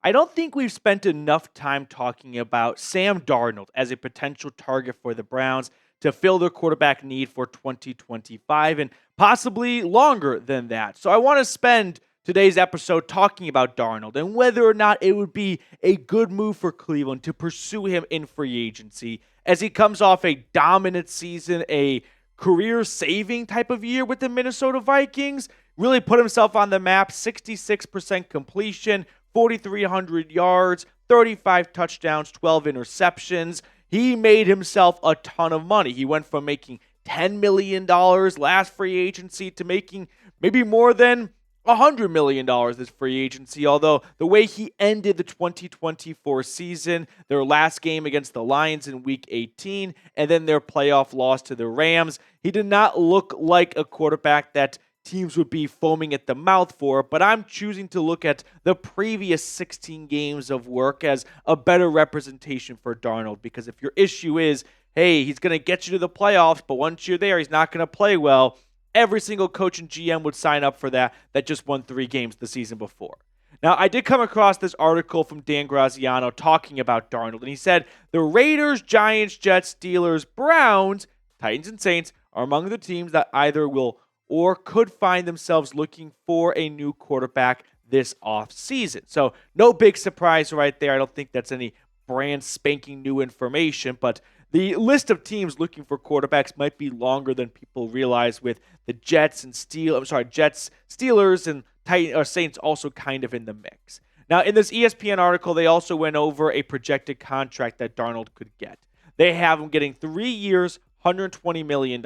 I don't think we've spent enough time talking about Sam Darnold as a potential target for the Browns to fill their quarterback need for 2025 and possibly longer than that. So I want to spend today's episode talking about Darnold and whether or not it would be a good move for Cleveland to pursue him in free agency as he comes off a dominant season, a career-saving type of year with the Minnesota Vikings. Really put himself on the map, 66% completion, 4,300 yards, 35 touchdowns, 12 interceptions. He made himself a ton of money. He went from making $10 million last free agency to making maybe more than $100 million this free agency, although the way he ended the 2024 season, their last game against the Lions in Week 18, and then their playoff loss to the Rams, he did not look like a quarterback that teams would be foaming at the mouth for, but I'm choosing to look at the previous 16 games of work as a better representation for Darnold, because if your issue is, hey, he's going to get you to the playoffs, but once you're there, he's not going to play well, every single coach and GM would sign up for that just won 3 games the season before. Now, I did come across this article from Dan Graziano talking about Darnold, and he said the Raiders, Giants, Jets, Steelers, Browns, Titans, and Saints are among the teams that either will or could find themselves looking for a new quarterback this offseason. So no big surprise right there. I don't think that's any brand spanking new information, but the list of teams looking for quarterbacks might be longer than people realize, with the Jets, Steelers, and Saints also kind of in the mix. Now, in this ESPN article, they also went over a projected contract that Darnold could get. They have him getting 3 years, $120 million.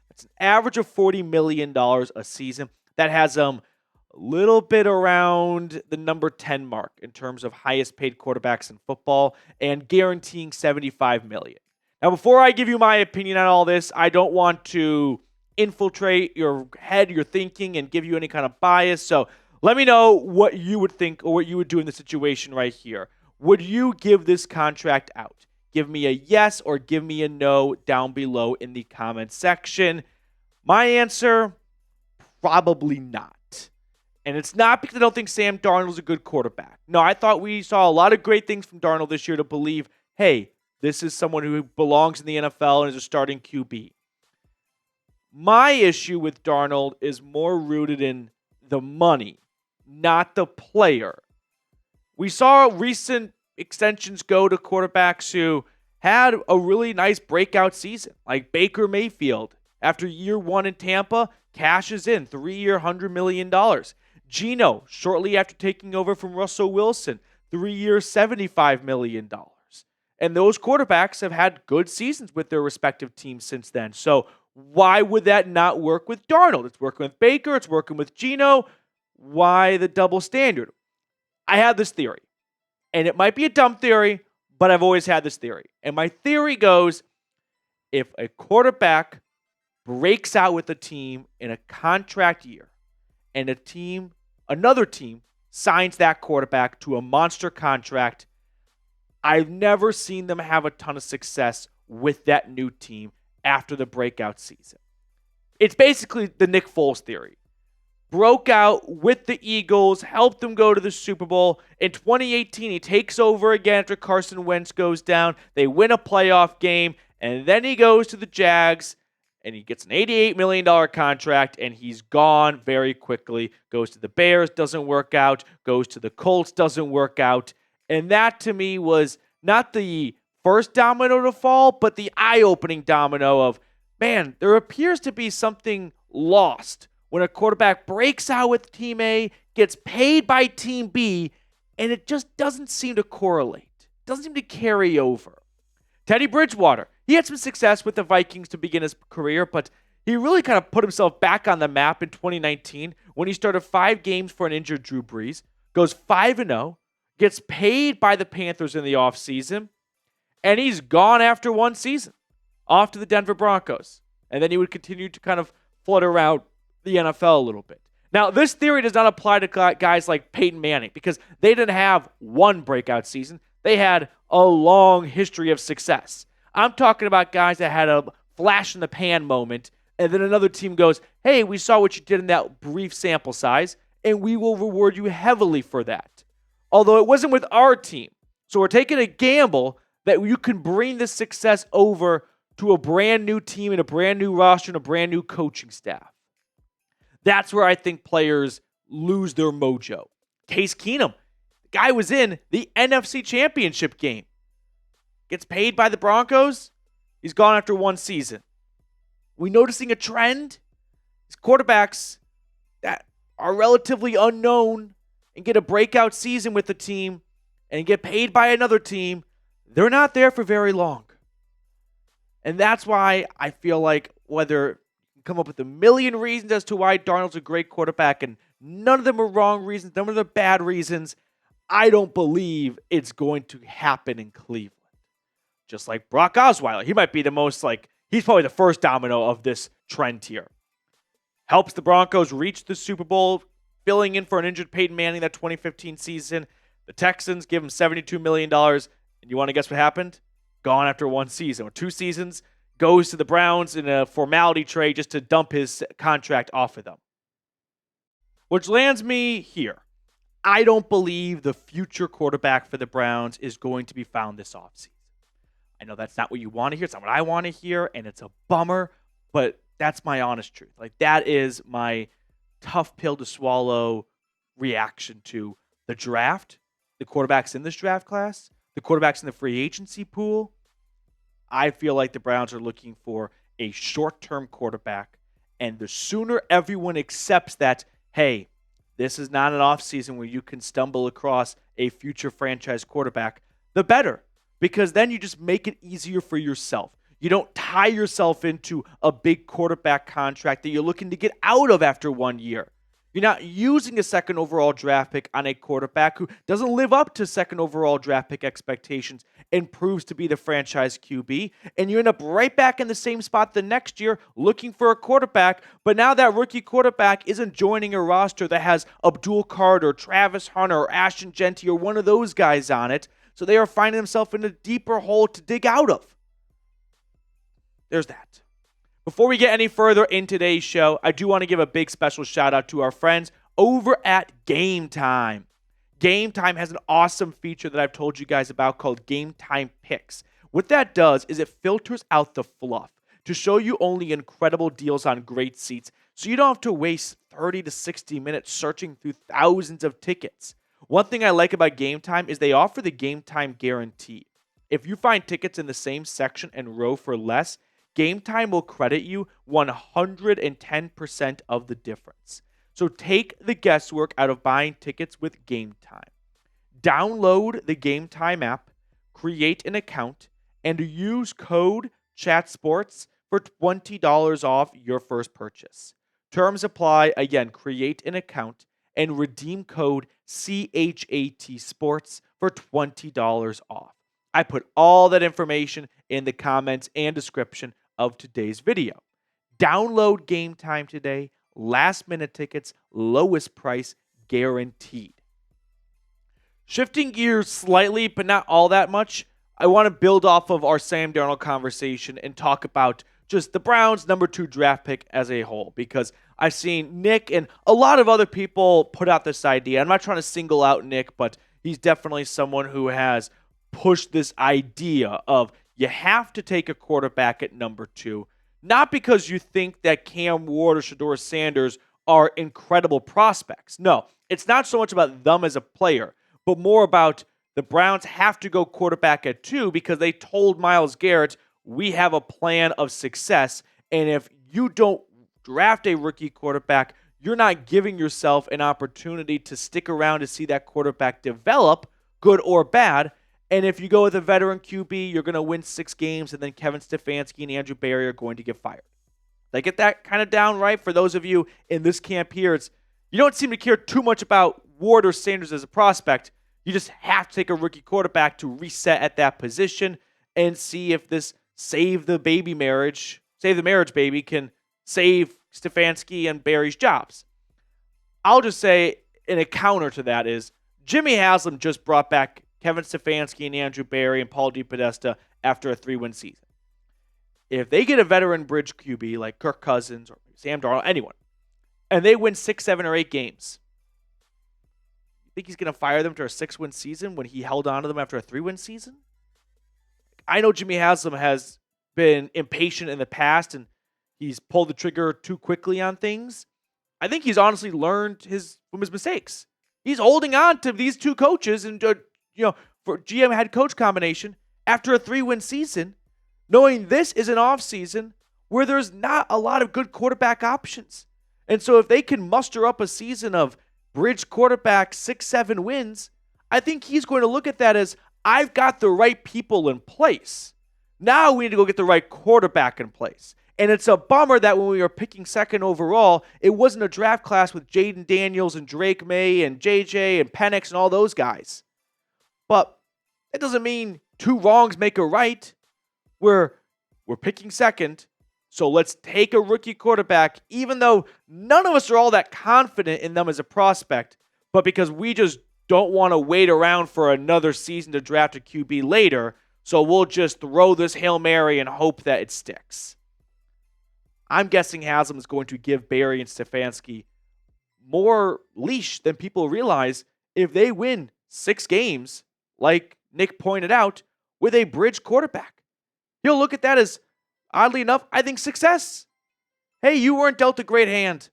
It's an average of $40 million a season. That has them a little bit around the number 10 mark in terms of highest paid quarterbacks in football and guaranteeing $75 million. Now, before I give you my opinion on all this, I don't want to infiltrate your head, your thinking, and give you any kind of bias. So let me know what you would think or what you would do in the situation right here. Would you give this contract out? Give me a yes or give me a no down below in the comment section. My answer, probably not. And it's not because I don't think Sam Darnold is a good quarterback. No, I thought we saw a lot of great things from Darnold this year to believe, hey, this is someone who belongs in the NFL and is a starting QB. My issue with Darnold is more rooted in the money, not the player. We saw recent extensions go to quarterbacks who had a really nice breakout season, like Baker Mayfield. After year 1 in Tampa, cashes in, 3-year, $100 million. Geno, shortly after taking over from Russell Wilson, 3-year, $75 million. And those quarterbacks have had good seasons with their respective teams since then. So why would that not work with Darnold? It's working with Baker. It's working with Geno. Why the double standard? I have this theory. And it might be a dumb theory, but I've always had this theory. And my theory goes, if a quarterback breaks out with a team in a contract year and another team signs that quarterback to a monster contract, I've never seen them have a ton of success with that new team after the breakout season. It's basically the Nick Foles theory. Broke out with the Eagles, helped them go to the Super Bowl. In 2018, he takes over again after Carson Wentz goes down. They win a playoff game, and then he goes to the Jags, and he gets an $88 million contract, and he's gone very quickly. Goes to the Bears, doesn't work out. Goes to the Colts, doesn't work out. And that, to me, was not the first domino to fall, but the eye-opening domino of, man, there appears to be something lost when a quarterback breaks out with Team A, gets paid by Team B, and it just doesn't seem to correlate. Doesn't seem to carry over. Teddy Bridgewater, he had some success with the Vikings to begin his career, but he really kind of put himself back on the map in 2019 when he started 5 games for an injured Drew Brees, goes 5-0, gets paid by the Panthers in the offseason, and he's gone after 1 season, off to the Denver Broncos. And then he would continue to kind of flutter around the NFL a little bit. Now, this theory does not apply to guys like Peyton Manning because they didn't have 1 breakout season. They had a long history of success. I'm talking about guys that had a flash in the pan moment, and then another team goes, hey, we saw what you did in that brief sample size, and we will reward you heavily for that. although it wasn't with our team. So we're taking a gamble that you can bring this success over to a brand new team and a brand new roster and a brand new coaching staff. That's where I think players lose their mojo. Case Keenum, the guy was in the NFC Championship game. Gets paid by the Broncos. He's gone after one season. We noticing a trend? These quarterbacks that are relatively unknown and get a breakout season with the team and get paid by another team, they're not there for very long. And that's why I feel like whether you come up with a million reasons as to why Darnold's a great quarterback, and none of them are wrong reasons, none of them are bad reasons, I don't believe it's going to happen in Cleveland. Just like Brock Osweiler. He might be he's probably the first domino of this trend here. Helps the Broncos reach the Super Bowl, filling in for an injured Peyton Manning that 2015 season. The Texans give him $72 million. And you want to guess what happened? Gone after one season or 2 seasons. Goes to the Browns in a formality trade just to dump his contract off of them. Which lands me here. I don't believe the future quarterback for the Browns is going to be found this offseason. I know that's not what you want to hear. It's not what I want to hear, and it's a bummer, but that's my honest truth. That is my tough pill to swallow reaction to the draft, the quarterbacks in this draft class, the quarterbacks in the free agency pool. I feel like the Browns are looking for a short-term quarterback, and the sooner everyone accepts that, hey, this is not an offseason where you can stumble across a future franchise quarterback, the better. Because then you just make it easier for yourself. You don't tie yourself into a big quarterback contract that you're looking to get out of after 1 year. You're not using a second overall draft pick on a quarterback who doesn't live up to second overall draft pick expectations and proves to be the franchise QB. And you end up right back in the same spot the next year looking for a quarterback. But now that rookie quarterback isn't joining a roster that has Abdul Carter, Travis Hunter, or Ashton Genty, or one of those guys on it. So they are finding themselves in a deeper hole to dig out of. There's that. Before we get any further in today's show, I do want to give a big special shout out to our friends over at Game Time. Game Time has an awesome feature that I've told you guys about called Game Time Picks. What that does is it filters out the fluff to show you only incredible deals on great seats, so you don't have to waste 30 to 60 minutes searching through thousands of tickets. One thing I like about Game Time is they offer the Game Time guarantee. If you find tickets in the same section and row for less, Game Time will credit you 110% of the difference. So take the guesswork out of buying tickets with Game Time. Download the Game Time app, create an account, and use code CHATSPORTS for $20 off your first purchase. Terms apply. Again, create an account and redeem code CHAT Sports for $20 off. I put all that information in the comments and description of today's video. Download Game Time today. Last minute tickets, lowest price guaranteed. Shifting gears slightly, but not all that much, I want to build off of our Sam Darnold conversation and talk about just the Browns' number 2 draft pick as a whole, because I've seen Nick and a lot of other people put out this idea. I'm not trying to single out Nick, but he's definitely someone who has pushed this idea of you have to take a quarterback at number 2, not because you think that Cam Ward or Shedeur Sanders are incredible prospects. No, it's not so much about them as a player, but more about the Browns have to go quarterback at 2 because they told Myles Garrett, we have a plan of success, and if you don't draft a rookie quarterback, you're not giving yourself an opportunity to stick around to see that quarterback develop, good or bad. And if you go with a veteran QB, you're going to win 6 games, and then Kevin Stefanski and Andrew Berry are going to get fired. Did I get that kind of down right? For those of you in this camp here, you don't seem to care too much about Ward or Sanders as a prospect. You just have to take a rookie quarterback to reset at that position and see if this save the marriage baby can save Stefanski and Berry's jobs. I'll just say, in a counter to that is, Jimmy Haslam just brought back Kevin Stefanski and Andrew Berry and Paul DePodesta after a 3-win season. If they get a veteran bridge QB like Kirk Cousins or Sam Darnold, anyone, and they win 6, 7, or 8 games, think he's going to fire them after a 6-win season when he held on to them after a 3-win season? I know Jimmy Haslam has been impatient in the past and he's pulled the trigger too quickly on things. I think he's honestly learned from his mistakes. He's holding on to these two coaches and for GM head coach combination after a 3-win season, knowing this is an offseason where there's not a lot of good quarterback options. And so if they can muster up a season of bridge quarterback 6-7 wins, I think he's going to look at that as, I've got the right people in place. Now we need to go get the right quarterback in place. And it's a bummer that when we were picking second overall, it wasn't a draft class with Jaden Daniels and Drake May and JJ and Penix and all those guys. But it doesn't mean two wrongs make a right. We're picking second, so let's take a rookie quarterback, even though none of us are all that confident in them as a prospect, but because we just don't want to wait around for another season to draft a QB later, so we'll just throw this Hail Mary and hope that it sticks. I'm guessing Haslam is going to give Barry and Stefanski more leash than people realize if they win 6 games, like Nick pointed out, with a bridge quarterback. He'll look at that as, oddly enough, I think success. Hey, you weren't dealt a great hand.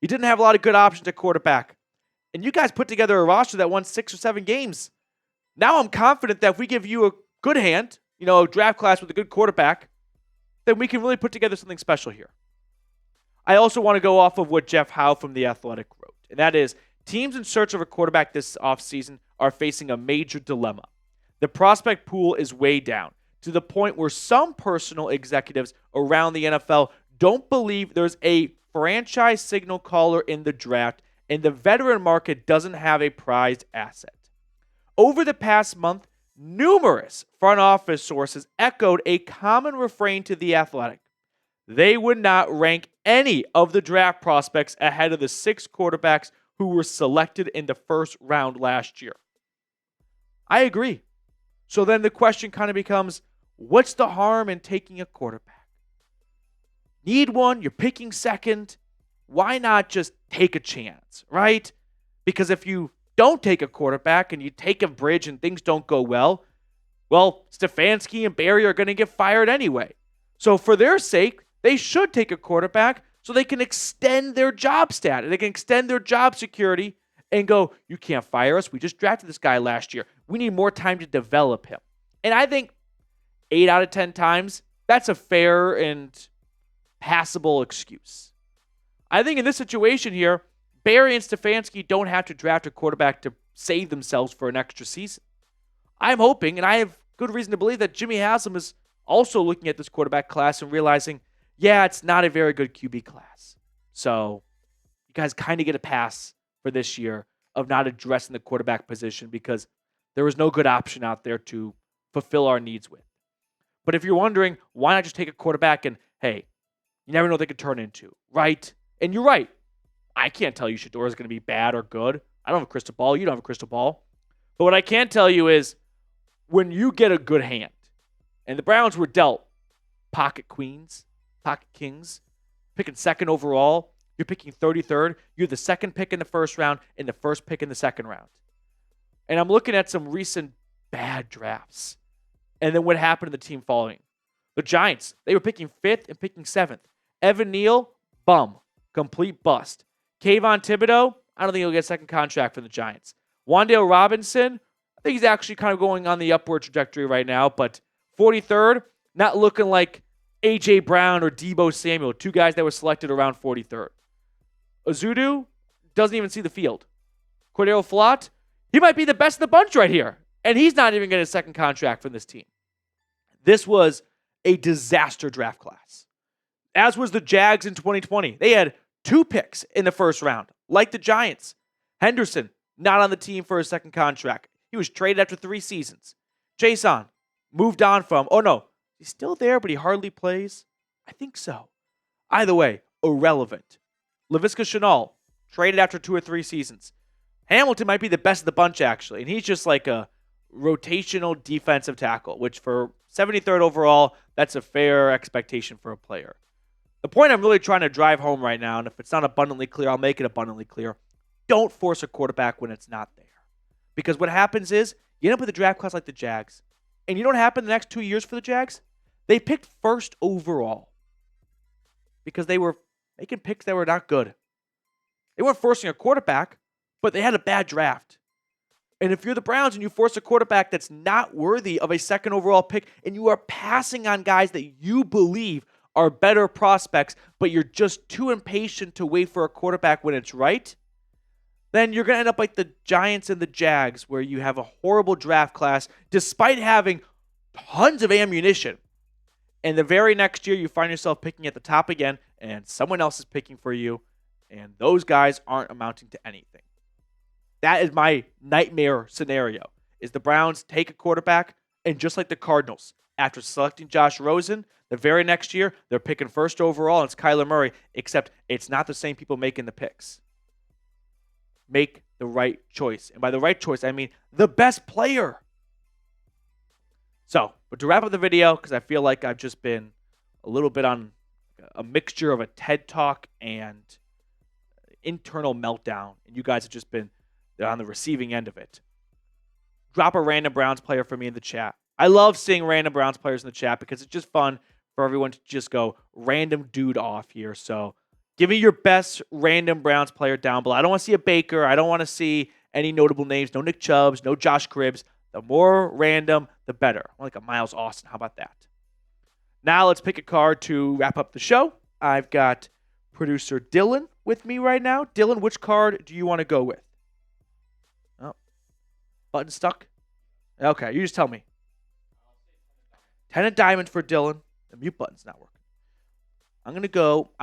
You didn't have a lot of good options at quarterback. And you guys put together a roster that won 6 or 7 games. Now I'm confident that if we give you a good hand, a draft class with a good quarterback, then we can really put together something special here. I also want to go off of what Jeff Howe from The Athletic wrote, and that is, teams in search of a quarterback this offseason are facing a major dilemma. The prospect pool is way down, to the point where some personal executives around the NFL don't believe there's a franchise signal caller in the draft, and the veteran market doesn't have a prized asset. Over the past month, numerous front office sources echoed a common refrain to The Athletic. They would not rank any of the draft prospects ahead of the 6 quarterbacks who were selected in the first round last year. I agree. So then the question kind of becomes, what's the harm in taking a quarterback? Need one, you're picking second. Why not just take a chance, right? Because if you don't take a quarterback and you take a bridge and things don't go well, Stefanski and Barry are going to get fired anyway. So for their sake, they should take a quarterback so they can extend their job status. They can extend their job security and go, you can't fire us. We just drafted this guy last year. We need more time to develop him. And I think 8 out of 10 times, that's a fair and passable excuse. I think in this situation here, Barry and Stefanski don't have to draft a quarterback to save themselves for an extra season. I'm hoping, and I have good reason to believe, that Jimmy Haslam is also looking at this quarterback class and realizing, yeah, it's not a very good QB class. So you guys kind of get a pass for this year of not addressing the quarterback position because there was no good option out there to fulfill our needs with. But if you're wondering, why not just take a quarterback and, hey, you never know what they could turn into, right? And you're right. I can't tell you Shedeur is going to be bad or good. I don't have a crystal ball. You don't have a crystal ball. But what I can tell you is when you get a good hand, and the Browns were dealt pocket queens, pocket kings, picking second overall, you're picking 33rd, you're the second pick in the first round and the first pick in the second round. And I'm looking at some recent bad drafts. And then what happened to the team following? The Giants, they were picking 5th and picking 7th. Evan Neal, bum, complete bust. Kayvon Thibodeau, I don't think he'll get a second contract from the Giants. Wan'Dale Robinson, I think he's actually kind of going on the upward trajectory right now, but 43rd, not looking like A.J. Brown or Deebo Samuel, 2 guys that were selected around 43rd. Azudu doesn't even see the field. Cordero Flott, he might be the best of the bunch right here, and he's not even getting a second contract from this team. This was a disaster draft class, as was the Jags in 2020. They had 2 picks in the first round, like the Giants. Henderson, not on the team for a second contract. He was traded after 3 seasons. Jason, moved on from, he's still there, but he hardly plays. I think so. Either way, irrelevant. Laviska Shenault, traded after 2 or 3 seasons. Hamilton might be the best of the bunch, actually, and he's just like a rotational defensive tackle, which for 73rd overall, that's a fair expectation for a player. The point I'm really trying to drive home right now, and if it's not abundantly clear, I'll make it abundantly clear. Don't force a quarterback when it's not there. Because what happens is you end up with a draft class like the Jags. And you know what happened the next 2 years for the Jags? They picked first overall because they were making picks that were not good. They weren't forcing a quarterback, but they had a bad draft. And if you're the Browns and you force a quarterback that's not worthy of a second overall pick and you are passing on guys that you believe are better prospects, but you're just too impatient to wait for a quarterback when it's right, then you're going to end up like the Giants and the Jags, where you have a horrible draft class despite having tons of ammunition. And the very next year, you find yourself picking at the top again, and someone else is picking for you, and those guys aren't amounting to anything. That is my nightmare scenario, is the Browns take a quarterback, and just like the Cardinals, after selecting Josh Rosen, the very next year, they're picking first overall, and it's Kyler Murray, except it's not the same people making the picks. Make the right choice. And by the right choice, I mean the best player. So, but to wrap up the video, because I feel like I've just been a little bit on a mixture of a TED Talk and internal meltdown, and you guys have just been on the receiving end of it. Drop a random Browns player for me in the chat. I love seeing random Browns players in the chat because it's just fun for everyone to just go random dude off here. So give me your best random Browns player down below. I don't want to see a Baker. I don't want to see any notable names. No Nick Chubbs, no Josh Cribbs. The more random, the better. Like a Myles Austin. How about that? Now let's pick a card to wrap up the show. I've got producer Dylan with me right now. Dylan, which card do you want to go with? Oh, button stuck? Okay, you just tell me. 10 of diamonds for Dylan. The mute button's not working. I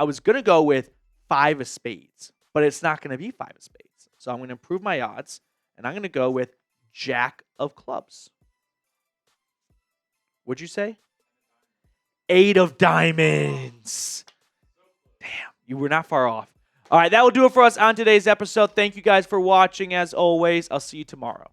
was going to go with 5 of spades, but it's not going to be 5 of spades. So I'm going to improve my odds, and I'm going to go with Jack of clubs. What'd you say? 8 of diamonds. Damn, you were not far off. All right, that will do it for us on today's episode. Thank you guys for watching. As always, I'll see you tomorrow.